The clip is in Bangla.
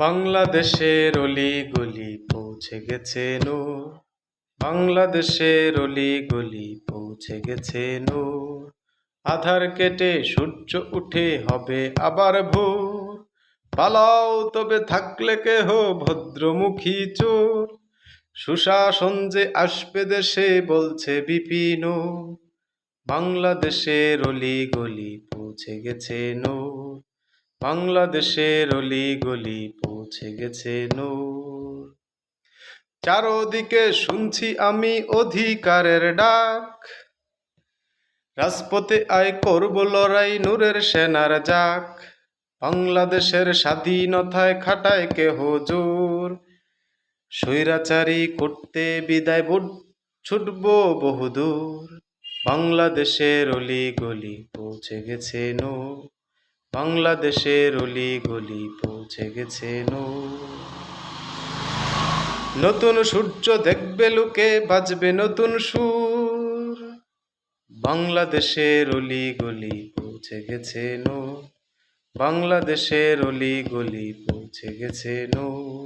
বাংলাদেশের অলি গলি পৌঁছে গেছে নূর। বাংলাদেশের অলি গলি পৌঁছে গেছে নূর। আধার কেটে সূর্য উঠে হবে আবার ভোর। পালাও তবে থাকলে কেহ ভদ্রমুখী চোর। সুশাসন যে আসবে দেশে বলছে বিপিন। বাংলাদেশের অলি গলি পৌঁছে গেছে নূর। বাংলাদেশের অলি গলি পৌঁছে গেছে নূর। চারদিকে শুনছি আমি অধিকারের ডাক। রাজপথে আয় করব লড়াই নূরের সেনার যাক। বাংলাদেশের স্বাধীনতায় খাটায় কেহ জোর। স্বৈরাচারী করতে বিদায় ছুটব বহুদূর। বাংলাদেশের অলি গলি পৌঁছে গেছে নূর। বাংলাদেশের অলি গলি পৌঁছে গেছে নূর। নতুন সূর্য দেখবে লোকে, বাজবে নতুন সুর। বাংলাদেশের অলি গলি পৌঁছে গেছে নূর। বাংলাদেশের অলি গলি পৌঁছে গেছে নূর।